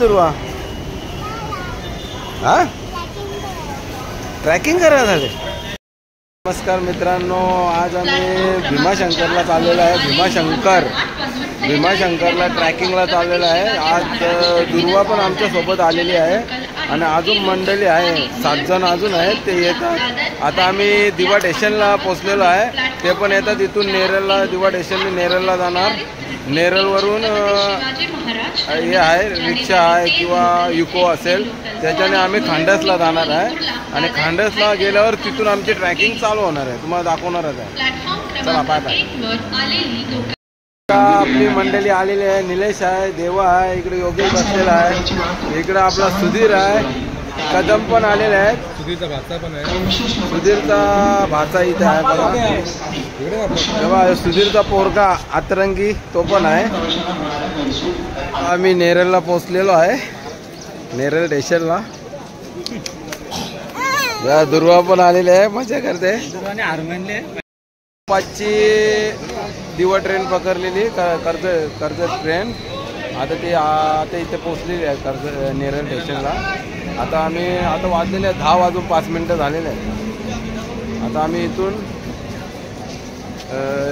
दुर्वा? हा ट्रॅकिंग करा झाले. नमस्कार मित्रांनो, आज आम्ही भीमाशंकरला चाललेलो आहे. भीमाशंकरला ट्रॅकिंगला चाललेलो आहे. आज दुर्वा पण आमच्या सोबत आलेली आहे आणि अजून मंडळी आहे, 7 जण अजून आहेत, ते येतात. आता आम्ही दिवा स्टेशनला पोचलेलो आहे, ते पण येतात. इथून नेरळला, दिवा स्टेशनने नेरळला जाणार. नेरळवरून हे आहे, रिक्षा आहे किंवा युको असेल, त्याच्याने आम्ही खांडसला जाणार आहे आणि खांडसला गेल्यावर तिथून आमची ट्रॅकिंग चालू होणार आहे. तुम्हाला दाखवणारच आहे. चला बाय बाय. आपली मंडळी आलेली आहे. निलेश आहे, देवा आहे, इकडे योगेश बसलेला आहे, इकडे आपला सुधीर आहे, कदम पण आलेले आहेत. सुधीरचा भाचा पण आहे. सुधीरचा भाचा इथे आहे बघा. सुधीरचा पोरगा अतरंगी तो पण आहे. आम्ही नेरळला पोचलेलो आहे, नेरळ स्टेशनला. दुर्वा पण आलेले आहे, मजा करते. पाचची दिवा ट्रेन पकडलेली, कर्जत ट्रेन. आता इथे पोचलेली आहे नेरळ स्टेशनला. आता वाजलेले 10 वाजून 5 मिनिटं झालेले आहेत. आता आम्ही इथून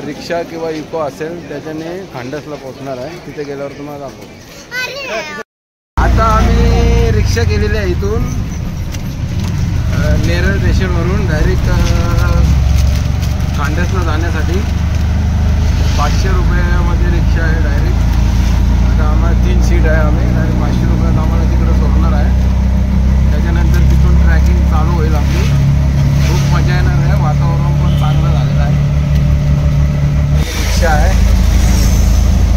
रिक्षा किंवा इको असेल त्याच्याने खांडसला पोचणार आहे. तिथे गेल्यावर तुम्हाला दाखवतो. आता आम्ही रिक्षा केलेली आहे इथून नेरळ स्टेशनवरून डायरेक्ट खांडसला जाण्यासाठी. 500 रुपयामध्ये रिक्षा आहे डायरेक्ट. आता आम्हाला 3 सीट आहे. आम्ही डायरेक्ट 500 रुपयात आम्हाला तिकडं सोडणार आहे. त्याच्यानंतर तिथून ट्रॅकिंग चालू होईल आपली. खूप मजा येणार आहे, वातावरण पण चांगलं झालेलं आहे. रिक्षा आहे,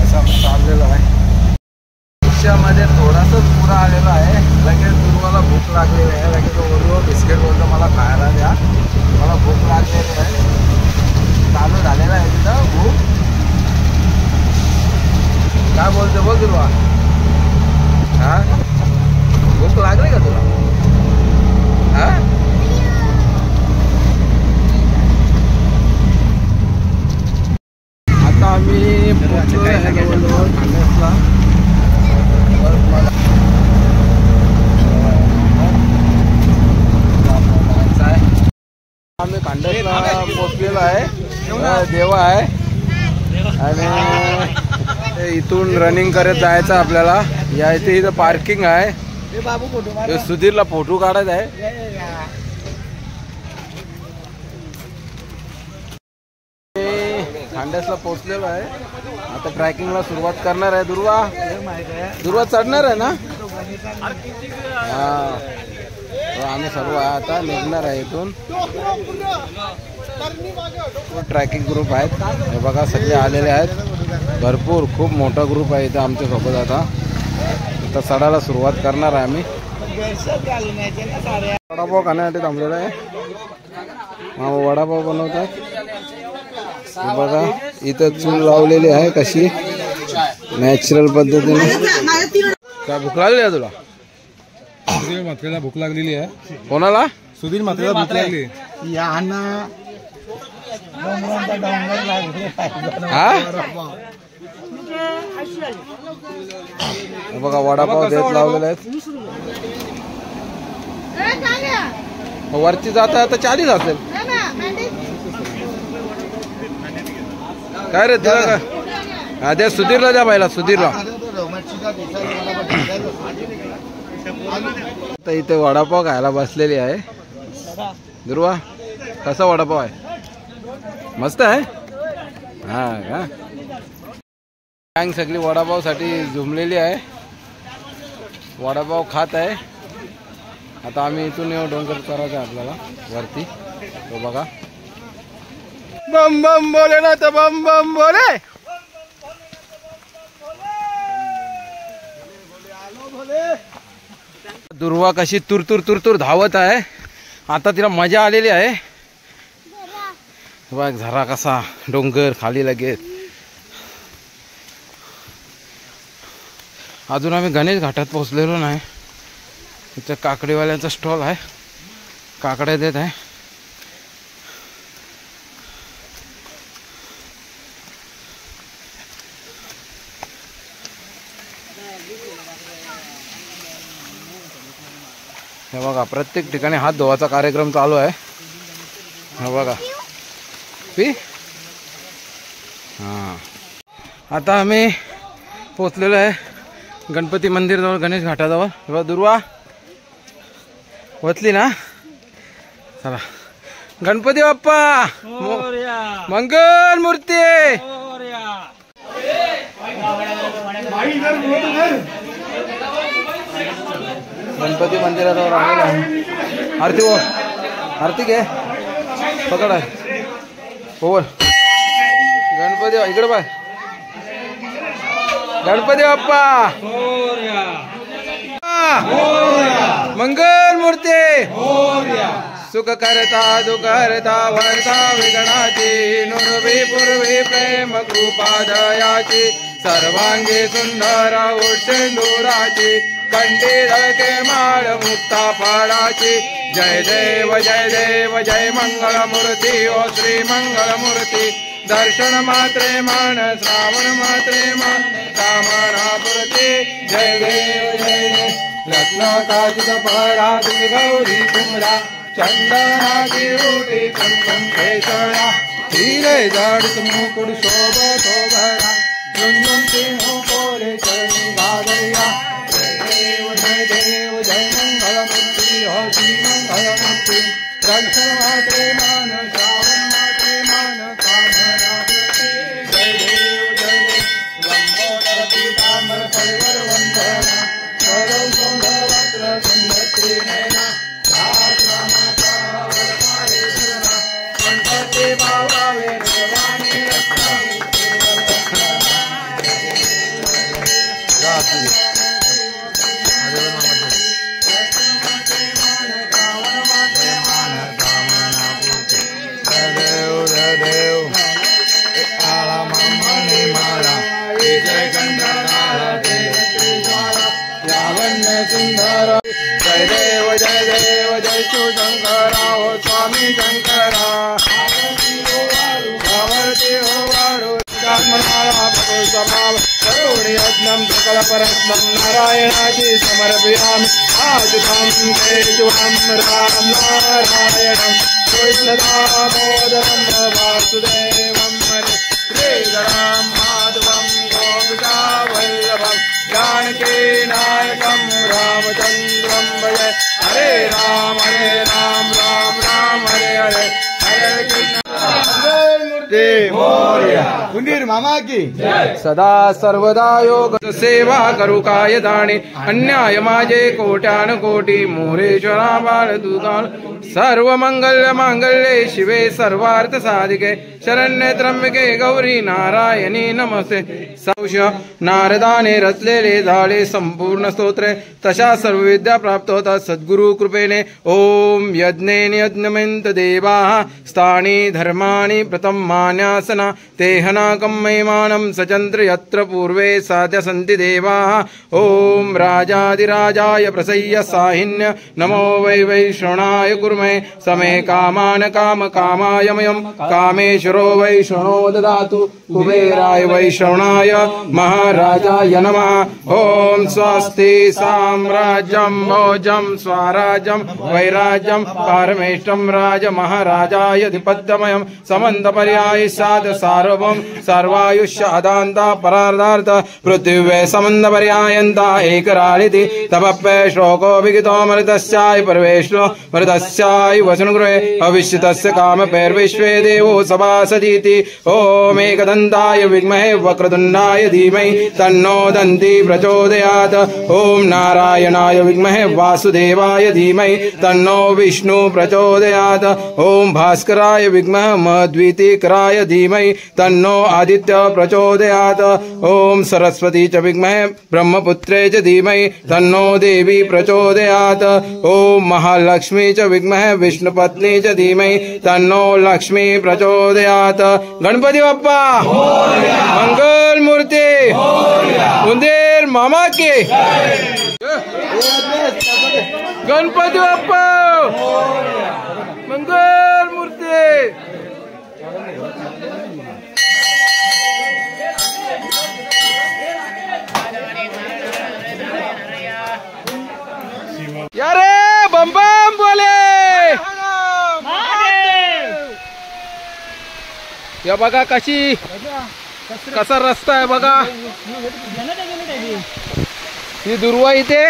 असं आम्ही चाललेलो आहे. रिक्षामध्ये थोडासाच पुरा आलेला आहे. लगेच दुर्वाला भूक लागलेली आहे. लगेच ओरिओ बिस्किट बोलतो मला खायला द्या, मला भूक लागलेली आहे. चालू झालेला आहे तिथं भूक. काय बोलतो बोल दुर्वा? हा भूक लागली का तुला? हा आता आम्ही पोहोचलोय खांडसला. आम्ही खांडसला पोहोचलेलो आहे. देवा आहे आणि इथून रनिंग करत जायचं आपल्याला. या इथं पार्किंग आहे. सुधीरला फोटो काढायचा आहे. खांडसला पोहोचलेलो आहे. आता ट्रॅकिंगला सुरुवात करणार आहे. दुर्वा चढणार आहे ना? हा, आम्ही सर्व आता निघणार आहे इथून. ट्रॅकिंग ग्रुप आहेत हे बघा, सगळे आलेले आहेत. भरपूर खूप मोठा ग्रुप आहे इथं आमच्या सोबत. आता चढायला सुरुवात करणार आहे आम्ही. वडापाव खाण्यासाठी थांबलेला आहे. वडापाव बनवतात बघा. इथं चूल लावलेली आहे कशी नॅचरल पद्धतीने. काय भूक लागली आहे तुला? सुधीर म्हात्रेला भूक लागलेली आहे. कोणाला? सुधीर म्हात्रेला भूक लागली. बघा वडापाव देत लावलेले आहेत. वरती जाता आता 40 असेल. काय रे तुला का? हा द्या सुधीरला, द्या बायला सुधीरला. आता इथे वडापाव खायला बसलेली आहे. दुर्वा कसा वडापाव आहे? मस्त आहे. हा का? गँग सगळी वडापावसाठी झुमलेली आहे, वडापाव खात आहे. आता आम्ही इथून येऊ, डोंगर चढायचं आहे आपल्याला वरती. तो बघा, बम बम बोले ना तर बम बम बोले. दुर्वा कशी तुरतुर तुरतुर धावत आहे. आता तिला मजा आलेली आहे. बघ झरा कसा डोंगर खाली लगेच. अजून आम्ही गणेश घाटात पोहोचलेलो नाही. इथं काकडीवाल्यांचा स्टॉल आहे, काकड्या देत आहे. हे बघा प्रत्येक ठिकाणी हात धुवायचा कार्यक्रम चालू आहे. हे बघा पी. हां आता आम्ही पोचलेलो आहे गणपती मंदिरजवळ, गणेश घाटाजवळ. बघा दुर्वा वचली ना. चला गणपती बाप्पा मंगल मूर्ती. गणपती मंदिराजवळ आलेलो आहे. आरती हो, आरती घे पकड आहे ओवर. गणपती इकडे बाय. गणपती बाप्पा मंगल मूर्ती. सुख करता दुख करता वर्ता विघ्नाची. नुरवी पूर्वी प्रेम कृपा दयाची. सर्वांगी सुंदर उठसिंदुराची. कंठी धळके माळ मुक्ता फळाची. जय देव जय मंगल मूर्ती. ओ श्री मंगल मूर्ती. दर्शन मात्रे मान श्रावण मात्रे मान कामना पूर्ती. जय देव रत्न काचित पहरा गौरी कुमरा. चंदनाची रोटी कुंकम केसळा. हिरे जाडीत मुकुट शोभतो भरा. झुंझुन सिंह कोरे चरणी गादरिया. जय देव जय मंगल मूर्ती. हो श्री मंगल मूर्ती. दर्शन मात्रे मान श्रावण मात्रे मान कामना पूर्ती. जय देव लंबोदर पीतांबर परिवर वंदना. सरल सुंदर वस्त्र सुंदर त्रिनयना. गणपती बाबावे देवानी रत्नानी. सुंदर जय देव जय शिवशंकरा. हो स्वामी शंकरा. आवरती हो वाढो मनाला समाव. करुणी यज्ञम सकल परस्मं नारायणाची समर्पयामि. आदितं तेजवं राम नारायणं कृष्ण दामोदरं वासुदेवं हरे. श्रीधरं माधवं गोपिका वल्लभं जानकी नायकं रामचंद्रं भजे. हरे राम राम राम हरे हरे. हरे कृष्ण. कुंदीर मामा की सदा सर्वदा योग सेवा करू काय दाणे. अन्याय माझे कोट्यान कोटी. मोरेश्वरा बाळ तुझा. सर्व मंगल्य मांगल्ये शिवे सर्वार्थ साधिके. शरण्ये त्र्यंबके गौरी नारायणी नमस्ते. सौश नारदाने रचलेले झाले संपूर्ण स्तोत्रे. तशा सर्व विद्या प्राप्त होतात सद्गुरु कृपेने. ओम यज्ञेन यज्ञमेंत देवा. स्थानी धर्माणि प्रथमान्यासना. तेहनाकं महिमानं सचंद्र यत्र पूर्वे साध्य सन्ति देवाः. ओम राजाधिराजाय प्रसय्य साहिन्य. नमो वैश्रवणाय कुर्मे. समे कामान काम कामाय मयं. कामेश्वरो वैश्रवणो ददातु. कुबेराय वैश्रवणाय महाराजाय नमः. ओम स्वस्ति साम्राज्यं भोजं स्वराज्यं वैराज्यं पारमेष्टं राज महाराजाय अधिपत्यमयं. समन्त पर्याय साध सार्वभौम सर्वायुष्य अदान्ता परार्धार्थ. पृथिव्ये समन्त पर्यायन्ता एकरालिति. तपप्ये श्लोको विगितो मृतस्याय परमेश्वरो मृतस्याय वसनगृहे. अविश्यतस्य कामपैर्विश्वे देवो सभासतीति. ओम एकदन्ताय विद्महे वक्रतुण्डाय धीमहि तन्नो दन्ति प्रचोदयात्. ओम नारायणाय विद्महे वासुदेवाय धीमहि तन्नो विष्णु प्रचोदयात्. ओम भास्कराय विद्महे मद्वितीकराय धीमहि तन्नो आदित्य प्रचोदयात्. ओम सरस्वती च विद्महे ब्रह्मपुत्रे च धीमहि तन्नो देवी प्रचोदयात्. ओम महालक्ष्मी च विद्महे विष्णुपत्नी च धीमहि तन्नो लक्ष्मी प्रचोदयात्. गणपति बाप्पा मंगल मूर्ति. कुंदीर मामा की गणपति बाप्पा मंगल मूर्ति. यारे बम या बघा कसा रस्ता आहे बघा. ही दुर्वा इथे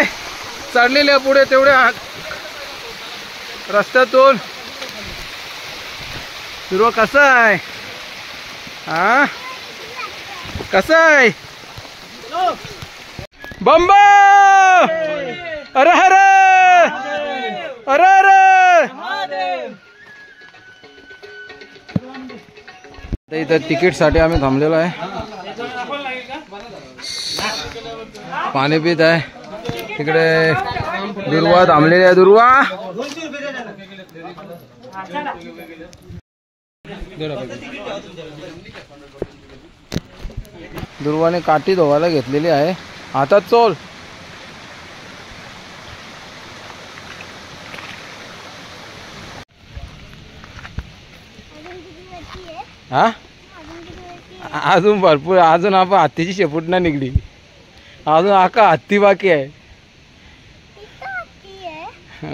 चढलेली आहे पुढे तेवढ्या रस्त्यातून. दुर्वा कसा आहे हा कसा आहे बंबा. अरे अरे अरे अरे इथं तिकीट साठी आम्ही थांबलेलो आहे. पाणी पित आहे. तिकडे दुर्वा थांबलेली आहे. दुर्वाने काठी धुवायला घेतलेली आहे. हातात चोल. हा अजून भरपूर. अजून आपण हत्तीची शेपूट नाही निघली. अजून आका हत्ती बाकी आहे.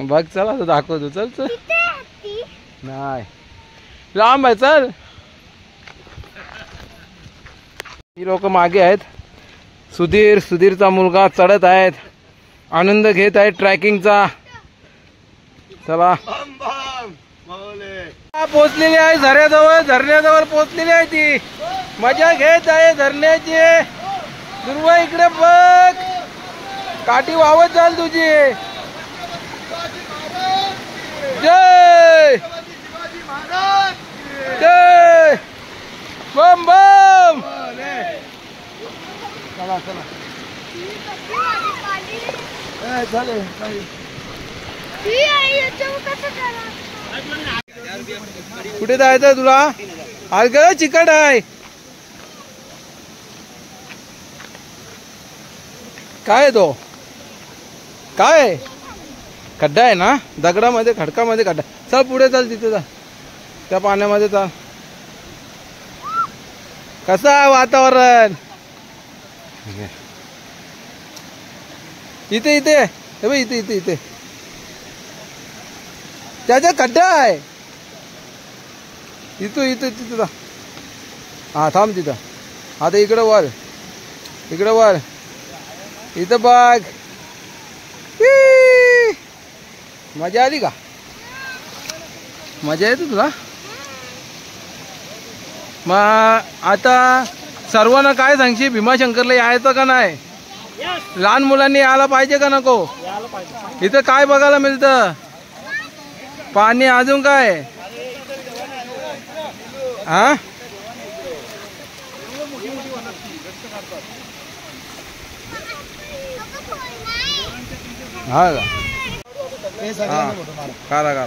बघ चला तर दाखवतो. चल चल नाही लांब आहे. चल ही लोक मागे आहेत. सुधीरचा मुलगा चढत आहेत. आनंद घेत आहेत ट्रॅकिंगचा. चला पोचलेली आहे झरण्याजवळ पोचलेली आहे. ती मजा घेत आहे झरण्याची. दुर्वा इकडे बघ. काठी वावत जाल तुझी. जय जय बम बम. चला चला कुठे जायचं तुला. आज ग चिकट आहे. काय तो काय खड्डा आहे ना. दगडामध्ये खडकामध्ये खड्डा. चल पुढे चल. तिथे जा त्या पाण्यामध्ये चल. कसं आहे वातावरण. इथे इथे इथे इथे इथे त्याचा खड्डा आहे. इथं तिथं. हा थांब तिथं. आता इकडं वर इथं बघ. मजा आली का. मजा येते तुला. मग आता सर्वांना काय सांगशील. भीमाशंकरला यायचं का नाही. लहान मुलांनी यायला पाहिजे का नको. इथं काय बघायला मिळतं. पाणी अजून काय हा हा करा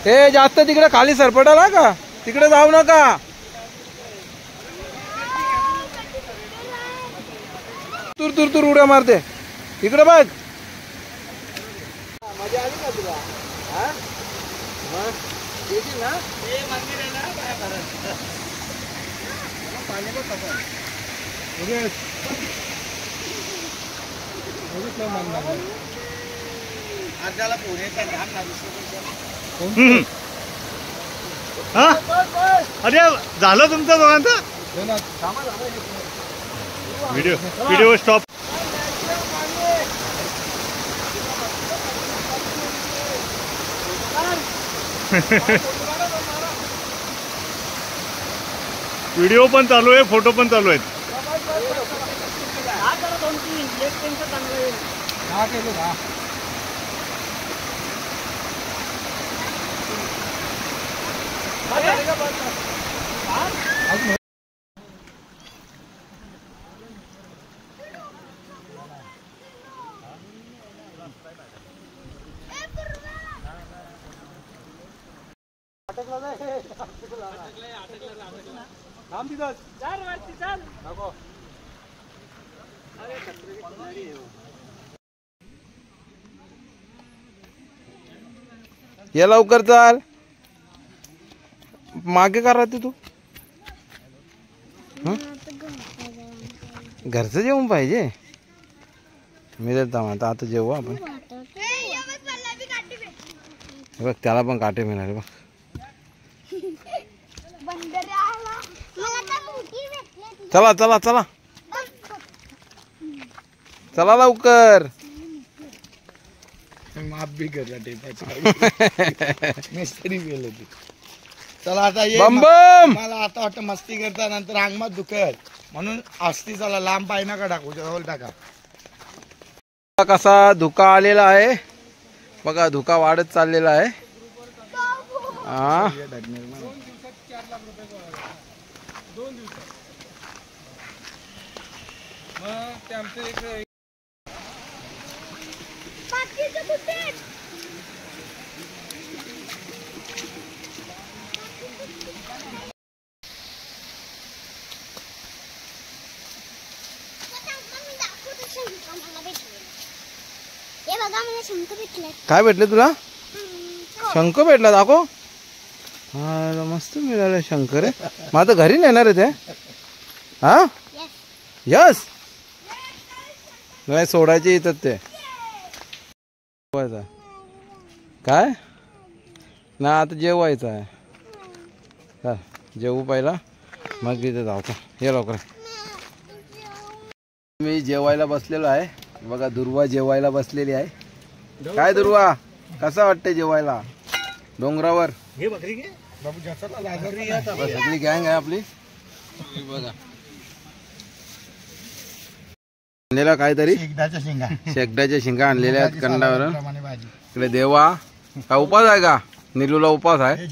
ते जास्त तिकडे खाली सरपटाला का. तिकडे जाऊ नका. तुर उड्या मारते. इकडे बघ. मजा आली का तुला. ना मंदिर आहे ना पाणी बघ कसं. अरे झालं तुमचं दोघांचं. Video stop. व्हिडिओ पण चालू आहे. फोटो पण चालू आहेत. ये लवकर चाल. मागे का राहते तू. घरचं जेवण पाहिजे. मी देता म्हणता आता जेवू आपण. बघ त्याला पण काटे मिळाले बघ. चला चला चला चला लवकर. माफ भी करला मिस्त्री गेले ती. चला आता ये. बम बम. मला आता वाटतं मस्ती करता नंतर अंगमात दुखत म्हणून असती. चला लांब पाय नका टाकू, जवळ टाका. कसा धुका आलेला आहे बघा. धुका वाढत चाललेला आहे. हा काय भेटले तुला? शंख भेटला दाखव. हा मस्त मिळालं शंख रे. मग आता घरी नेणार आहे ते. हा यस नाही सोडायचे येतात ते. काय ना आता जेवायचं आहे. जेवू पहिला मग इथे जाऊ. ये लवकर. मी जेवायला बसलेलो आहे बघा. दुर्वा जेवायला बसलेली आहे. काय दुर्वा कसं वाटतंय जेवायला डोंगरावर? सगळी गँग आहे आपली बघा. आणलेला काहीतरी शेगडाच्या शिंगा आणलेल्या आहेत कंडावर. इकडे देवा का उपास आहे का? निलूला उपास आहे.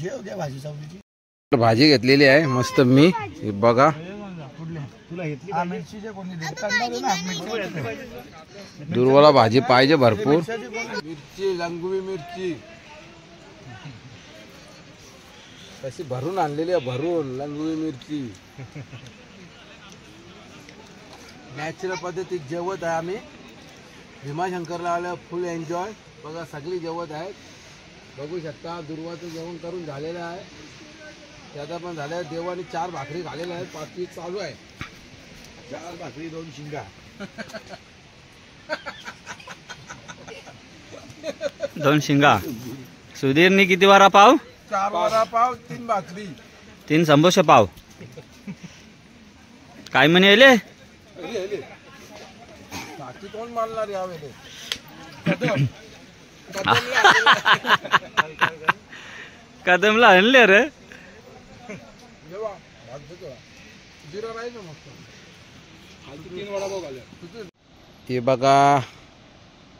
भाजी घेतलेली आहे मस्त मी बघा. दुर्वाला भाजी पाहिजे भरपूर. मिरची लंगवी मिरची कशी भरून आणलेली आहे. भरून लंगवी मिरची नॅचरल पद्धतीत जेवत आहे आम्ही. भीमाशंकरला आलं फुल एन्जॉय बघा. सगळी जेवत आहेत बघू शकता. दुर्वाचं जेवण करून झालेलं आहे. त्याचा पण झालं. देवाने 4 भाकरी खाल्लेल्या आहेत. 5वी चालू आहे. 4 भाकरी 2 शिंगा. 2 शिंगा. सुधीरनी किती वारा पाव? 4 वडा पाव 3 भाकरी 3 संबोसे पाव. काय म्हणे येले? बाकी कोण मानणार यावेळेस? कदमला आणले रे. हे बघा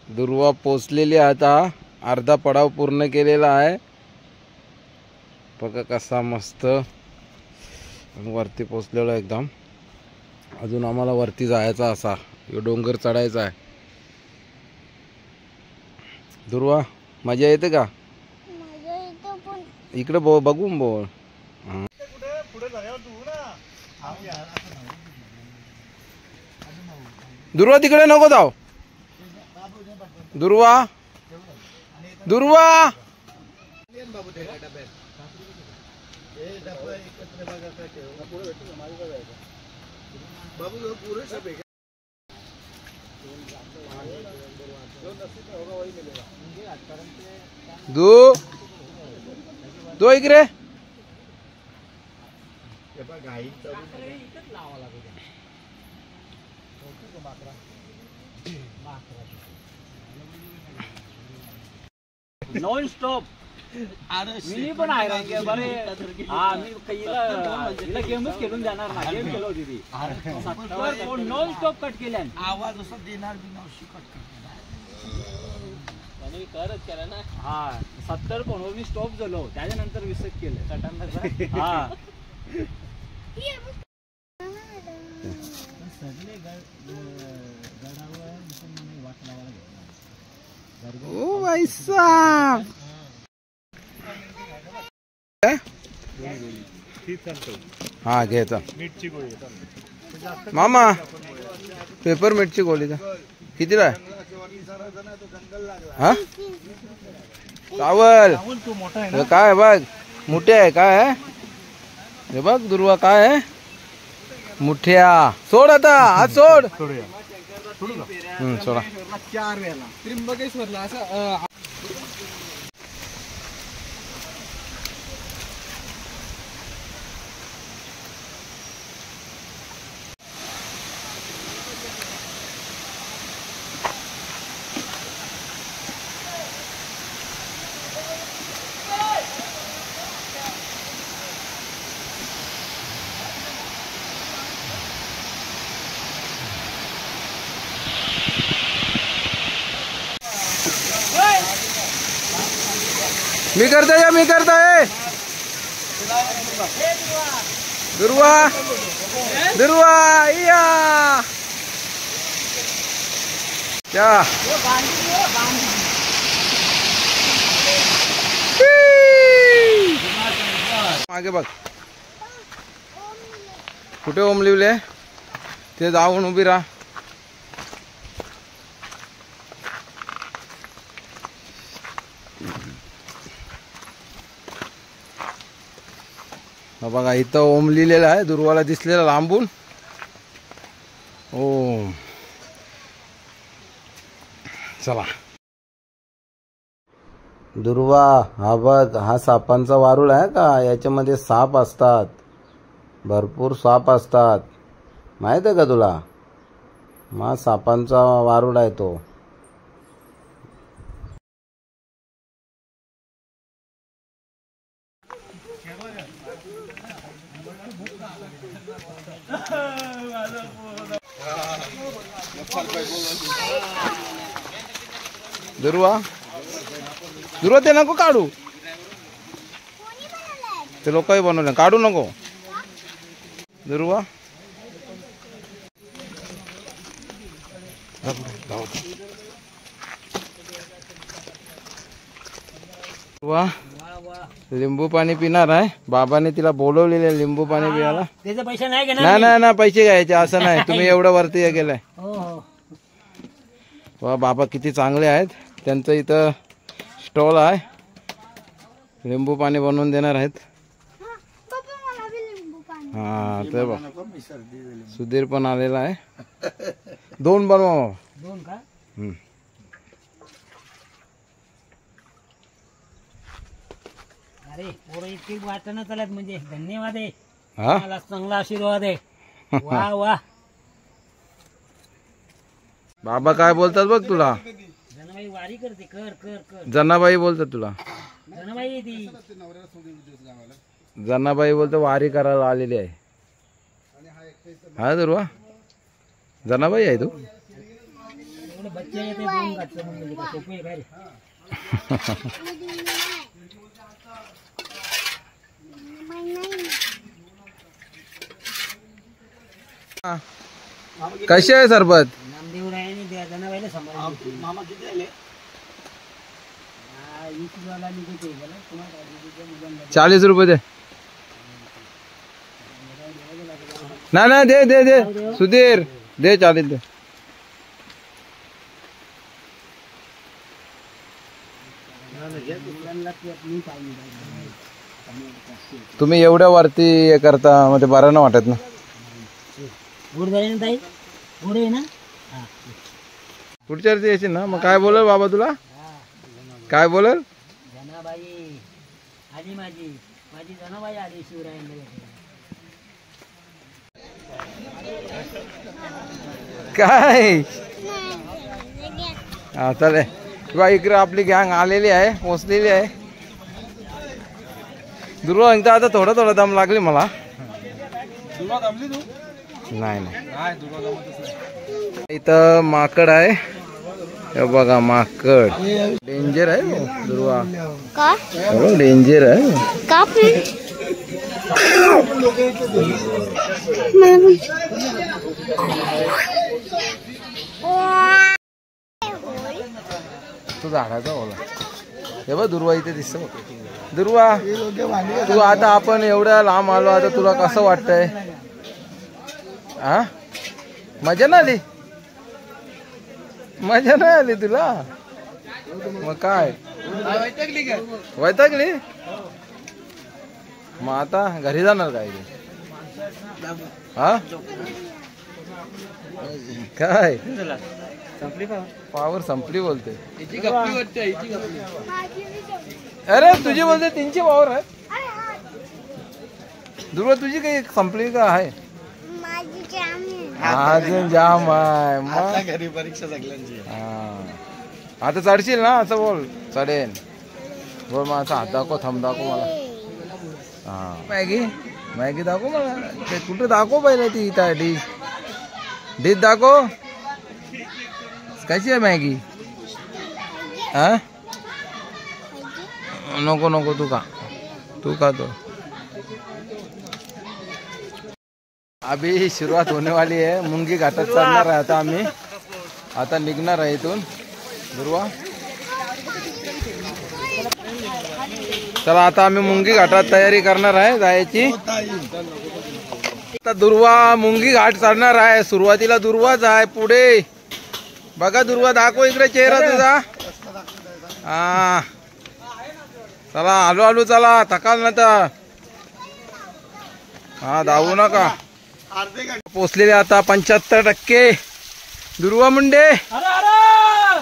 दुर्वा पोचलेली आता. अर्धा पडाव पूर्ण केलेला आहे बघा. कसा मस्त वरती पोचलेला एकदम. अजून आम्हाला वरती जायचा असा डोंगर चढायचा आहे. दुर्वा मजा येते का? इकडे बघून बोल. दुर्वा तिकडे नको जाऊ. दुर्वा दुर्वा दो इकडे. Non stop. मी पण आहे बरे. हा मी हिला गेमच खेळून जाणार ना. गेम खेळत होती ती. नॉन स्टॉप कट केल्या. आवाज असा देणार बी नवशी कट करत केला ना. हा 70 कोण मी स्टॉप झालो. त्याच्यानंतर विसक केलं. हा ओ भाई साहब. हा घ्यायचा मीठची गोळी. मामा. पेपर मीठची गोळी का कितीला आहे? हा चावल काय बघ. मोठे आहे काय आहे हे बघ. दुर्वा काय आहे? मुठ्या. सोड आता आज सोड. सोडा. 4 वेळा त्र्यंबकेश्वरला असं मी करतोय दुर्वा या क्या मागे बघ कुठे ओम लिवले ते जाऊन उभी राहा. बघा इथं ओम लिहिलेलं आहे दुर्वाला दिसलेला लांबून ओम. चला दुर्वा हा सापांचा वारुळ आहे का? याच्यामध्ये साप असतात, भरपूर साप असतात, माहित आहे का तुला? मग सापांचा वारुळ आहे तो. दुर्वा ते नको काढू, ते लोकही बनवले, काढू नको दुर्वा. दुर्वा लिंबू पाणी पिणार आहे. बाबाने तिला बोलवलेले लिंबू पाणी पियाला. त्याचे पैसे नाही घेणार. नाही पैसे घ्यायचे असं नाही. तुम्ही एवढं वरती हे केलंय. वा बाबा किती चांगले आहेत. त्यांचं इथं स्टॉल आहे, लिंबू पाणी बनवून देणार आहेत. हा तर बघ सुधीर पण आलेला आहे. 2 बनवा. 2 का? अरे पोरं इतकी वाटणं चालत म्हणजे धन्यवाद आहे. मला चांगला आशीर्वाद आहे. वा वा. बाबा काय बोलतात बघ तुला. जनाबाई वारी करते. कर कर कर. जनाबाई बोलतात तुला. जनाबाई ती जनाबाई बोलतो वारी करायला आलेली आहे. हा दुर्वा जनाबाई आहे तू. बच्चे येते 2 घातलं म्हणजे सोपे काय रे. कशी आहे सरबत? नामदेव रायाने द्या जनाबाईला सांभाळून. मामा किती आले? 40 रुपये दे. ना दे दे दे सुधीर दे 40 दे. तुम्ही एवढ्या वरती हे करता म्हणजे बरं नाही वाटत ना. गुड झाले ना ताई. गुड आहे ना. पुढच्या वरती यायची ना. मग काय बोलल बाबा तुला? काय बोलल? जनाबाई आली माझी जनाबाई आली शिवरायांना. काय हा चालेल. किंवा इकडे आपली गँग आलेली आहे, पोचलेली आहे. दुर्वा एकदा आता थोडा दम लागली मला. नाही इथं माकड आहे. हे बघा माकड डेंजर आहे दुर्वा. डेंजर आहे. तू झाडाचा बोला. हे बघ दुर्वा इथे दिसतो. दुर्वा तू आता आपण एवढ्या लांब आलो, आता तुला कसं वाटतंय? हा मजा नाही आली? मजा नाही आली तुला? मग काय वैतागली? मग आता घरी जाणार काय? हा काय पावर संपली बोलते. अरे तुझी बोलते 300 पावर आहे. दुर्वा तुझी काही संपली का आहे? अजून जाम आहे. मग घरी परीक्षा सगळ्यांची. आता चढशील ना असं बोल. चढेन बोल. मग असं हात दाखव, थंब दाखव मला. हा मॅगी दाखव मला. ते कुठे दाखव पहिले. ती इथं डिश दाखव. कशी आहे मॅगी? हा नको नको तू का तो अभी शुरुआत होने वाली है. मुंगी घाटात चढणार आहे आता आम्ही. आता निघणार आहे इथून. दुर्वा चला आता आम्ही मुंगी घाटात तयारी करणार आहे जायची. आता दुर्वा मुंगी घाट चढणार आहे. सुरुवातीला दुर्वाच आहे. पुढे बघा दुर्वा दाखव इकडे चेहरा तुझा. हा चला आलो चला थकाल ना तर. हा धावू नका. पोचलेले आता 75%. दुर्वा मुंडे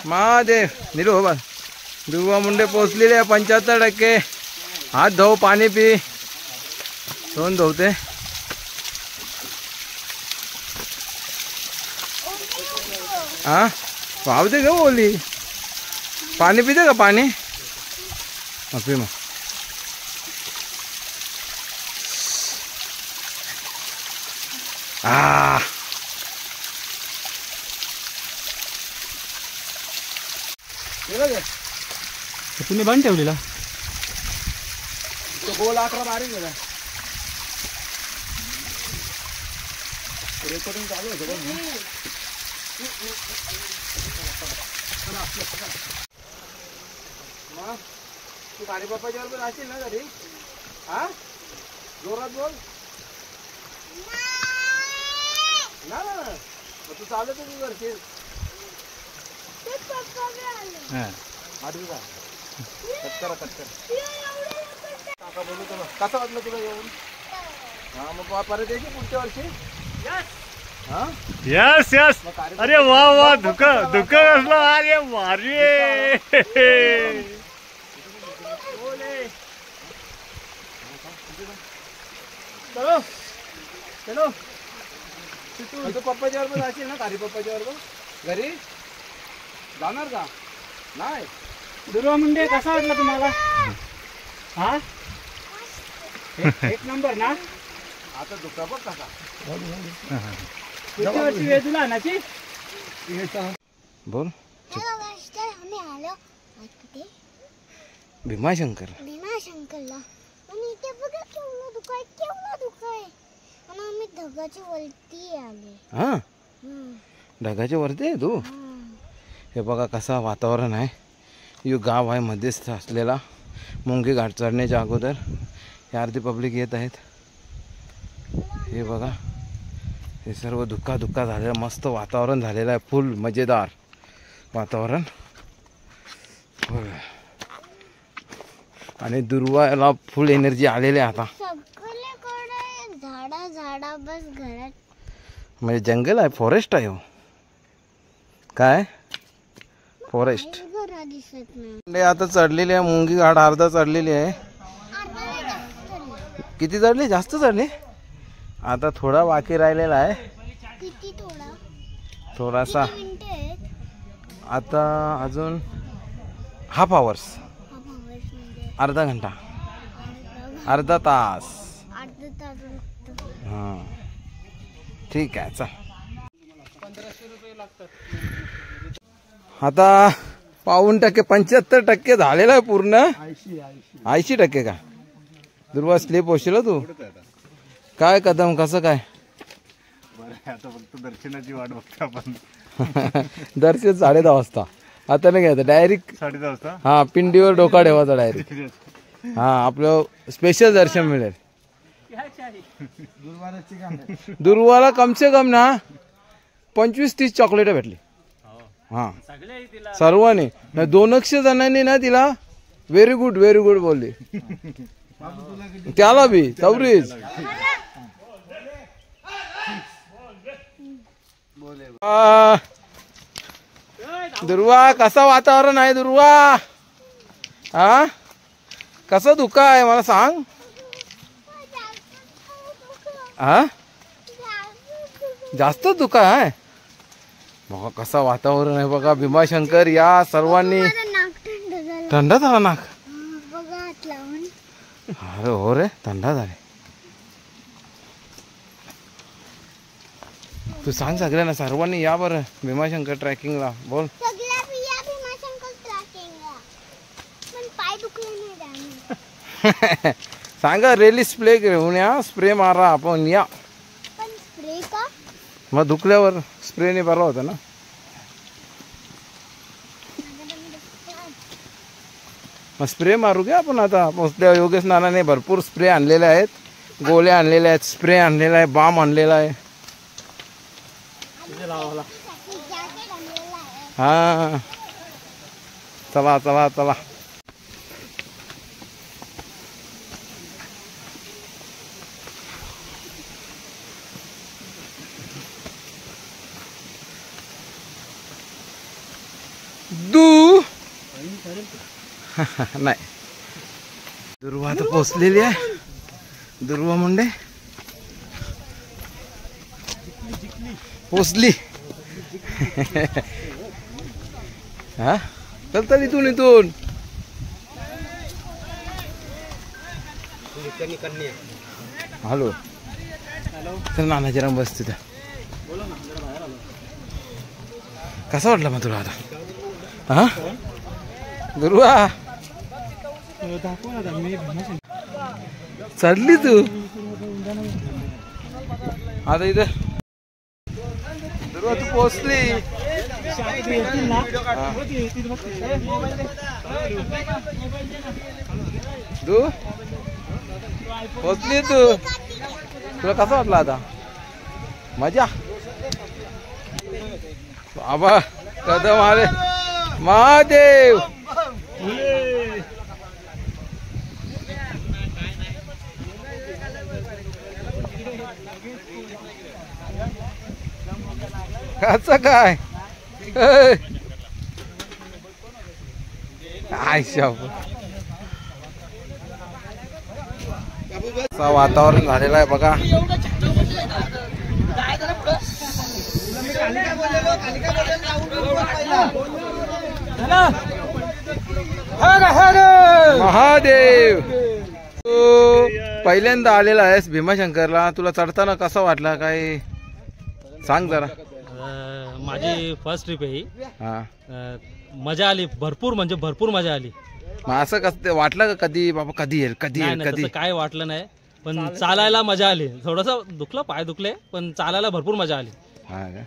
महादेव निरो हो बस. दुर्वा मुंडे पोचलेले आहे 75%. हात धुव पाणी पी. दोन धुवते. हा वावते का बोली. पाणी पिते का पाणी. पी मग. तुम्ही बंद ठेवलेला गोल 11 मारेन गेला. रेकॉर्डिंग चालू आहे तू गाडी बाप्पाच्या बरोबर असेल ना घरी. हा जोरात बोल ना मग तू चालत तू घरची. काका बोलू तुला कसं वाटलं तुला येऊन. हा मग परत यायची पुढच्या वर्षी. Yes yes. अरे वा धुक असलं. अरे भारी. चलो चलो तू पप्पाच्या बरोबर असेल ना. खारी पप्पाच्या बरोबर घरी जाणार का नाही. दुर्वा मुंडे कसा वाटला तुम्हाला. हा एक नंबर ना. आता दुखा बघ कसा. किती वर्षी वेळ तुला नाची. बोल. आम्ही आलो भीमाशंकरला आणि इथे बघा केवढं दुखाय. आणि आम्ही ढगाच्या वरती आले. हा ढगाच्या वरती आहे तू. हे बघा कसा वातावरण आहे. यो गाव आहे मध्येच असलेला. मुंगी घाट चढण्याच्या अगोदर हे अर्धी पब्लिक येत आहेत. हे बघा हे सर्व धुका झालेलं मस्त वातावरण झालेलं आहे. फुल मजेदार वातावरण. आणि दुर्वाला फुल एनर्जी आलेली आहे आता. सगळीकडे झाडा बस घरात. म्हणजे जंगल आहे. फॉरेस्ट आहे. काय फॉरेस्ट. दिसत नाही. आता चढलेली आहे मुंगी घाट. अर्धा चढलेली आहे. किती चढली. जास्त चढली. आता थोडा बाकी राहिलेला आहे. किती थोडासा. आता अजून हाफ आवर्स. अर्धा घंटा. अर्धा तास. हां ठीक आहे चल. आता 75% झालेला आहे पूर्ण. 80% का. दुर्वा स्लीप होशील तू. काय कदम कसं काय. आता फक्त दर्शनाची वाट बघतो आपण. दर्शन 10:30 वाजता. आता नाही घ्यायचं डायरेक्ट 10:30 वाजता. हा पिंडीवर डोका ठेवायचा डायरेक्ट. हा आपलं स्पेशल दर्शन मिळेल. दुर्वाला कम से कम ना 25-30 चॉकलेट भेटली. हा सर्वांनी. 200 जणांनी ना तिला व्हेरी गुड बोलली. त्याला बी तवरीज. दुर्वा कसा वातावरण आहे दुर्वा. हा कसं धुका आहे मला सांग. हा जास्त धुका आहे. बघा कसं वातावरण आहे. बघा भीमाशंकर या सर्वांनी. थंड झाला नाक. अरे हो रे थंडा झाले. तू सांग सगळ्यांना सर्वांनी या बरं भीमाशंकर ट्रॅकिंगला. बोल. भीमाशंकर ट्रॅकिंगला पण पाय दुखले नाही. सांगा रेली स्प्रे घेऊन या, स्प्रे मारा आपण या. पण स्प्रे का? मग धुकल्यावर स्प्रेने बरा होता ना. मग स्प्रे मारू घ्या आपण आता. पोचल्या योगेश नानाने भरपूर स्प्रे आणलेले आहेत, गोळ्या आणलेल्या आहेत, स्प्रे आणलेला आहे, बाम आणलेला आहे. हा चला चला चला. नाही दुर्वा तर पोचलेली आहे. दुर्वा मुंडे पोचली. हा चल इथून इथून. हॅलो चल नानाजी राम बस तिथं. कसा वाटला मग तुला आता? हा दुर्वा चढली तू आता इथं. दुर्वा तू पोचली. तू पोचली तू. तुला कसं वाटलं आता? मजा. बाबा कदम आले. महादेव कसं काय वातावरण झालेलं आहे बघा. महादेव तू पहिल्यांदा आलेला आहेस भीमाशंकरला. तुला चढताना कसा वाटला काय सांग जरा. माझी फर्स्ट ट्रिप आहे ही. हा मजा आली भरपूर, म्हणजे भरपूर मजा आली. मग असं कसं वाटलं का कधी बाबा कधी येईल कधी येईल कधी? काय वाटलं नाही, पण चालायला मजा आली. थोडंसं दुखलं, पाय दुखले, पण चालायला भरपूर मजा आली.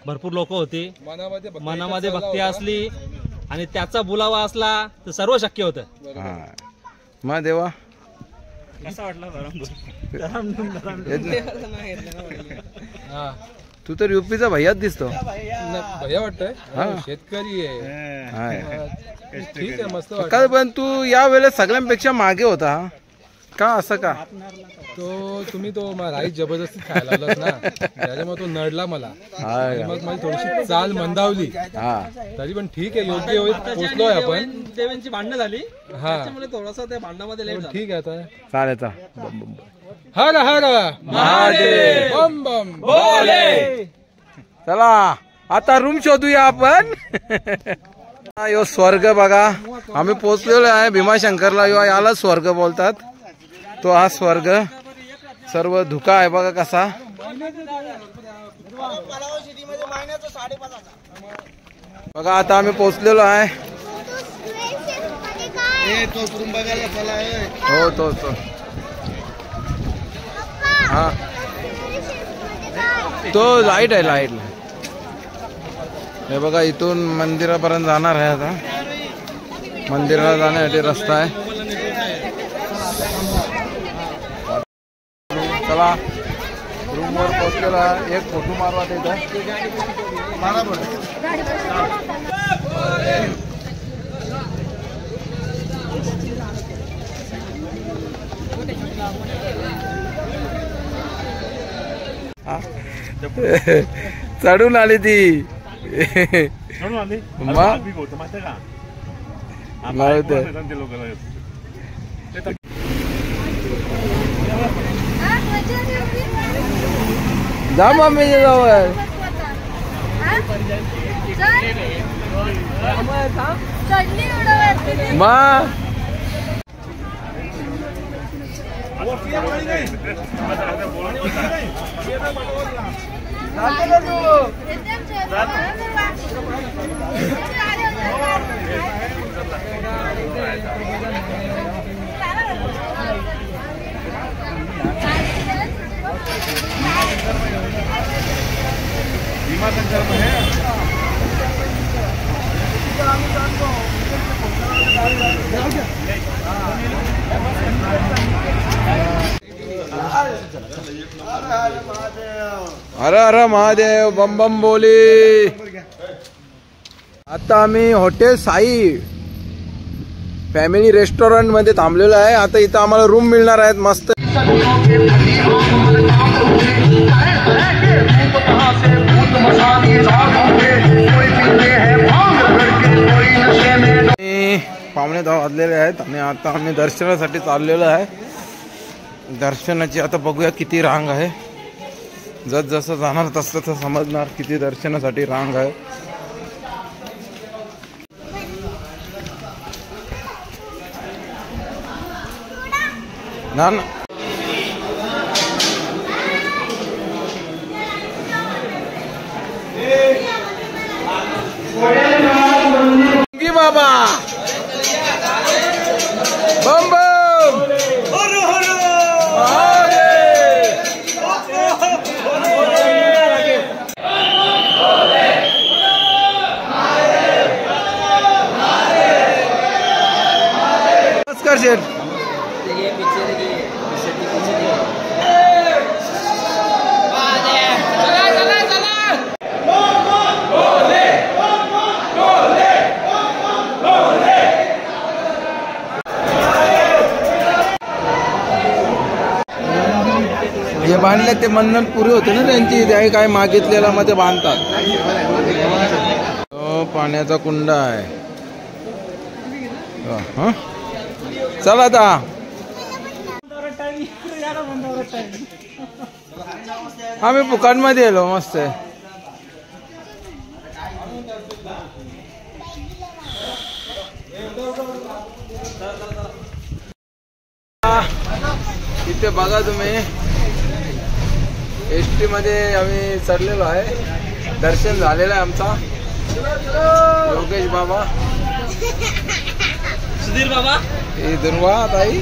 भरपूर लोक होती, मनामध्ये भक्ती असली आणि त्याचा बुलावा असला तर सर्व शक्य होतं. मग देवा कसा वाटला? तू तर युपीचा भैयाच दिसतो. भैया वाटतंय. शेतकरी आहे. ठीक आहे मस्त. काय पण तू या वेळेस सगळ्यांपेक्षा मागे होता का? असं का? तुम्ही तो राईस जबरदस्ती खायला लावलात ना, त्याच्यामुळे तो नडला मला. मग माझी थोडीशी चाल मंदावली. तरी पण ठीक आहे, योग्य होईल. पोचलोय आपण. देवांची भांडणं झाली, हा थोडासा त्या भांडणामध्ये लेट झाला. ठीक आहे आता चालेल. हर हर महादेव बम बम बोले. चला आता रूम शोधूया आपण. यो स्वर्ग बघा, आम्ही पोचलेलो आहे भीमाशंकरला. याला स्वर्ग बोलतात. तो हा स्वर्ग. सर्व धुका आहे बघा कसा. बघा आता आम्ही पोचलेलो आहे. हो तो हा तो लाईट आहे. लाईट हे बघा इथून मंदिरापर्यंत जाणार आहे. आता मंदिराला जाण्यासाठी रस्ता आहे. चला रूमवर पोहोचलेला. एक फोटो मारवा तिथं. मारा बरं. चढून आली ती. जा मम्मी जवळ. मग हर हर महादेव, बम बम बोली. आता आम्ही हॉटेल साई फॅमिली रेस्टॉरंट मध्ये थांबलेलो आहे. आता इथं आम्हाला रूम मिळणार आहेत मस्त. पावणे 10 वाजलेले आहेत आणि आता आम्ही दर्शनासाठी चाललेलो आहे. दर्शनाची आता बघूया किती रांग आहे. जसं जाणार तसं समजणार किती दर्शनासाठी रांग आहे. ना बाबा बम बम नमस्कार शेठ. जे बांधले ते मन्नत पुरी होते ना त्यांची. त्याही काय मागितलेला मध्ये बांधतात. पाण्याचा कुंड आहे. चला आता आम्ही फुकाट मध्ये येलो मस्त आहे. इथे बघा तुम्ही एसटी मध्ये आम्ही चढलेलो आहे. दर्शन झालेलं आहे आमचा. योगेश बाबा, सुधीर बाबा, हे दुर्वा ताई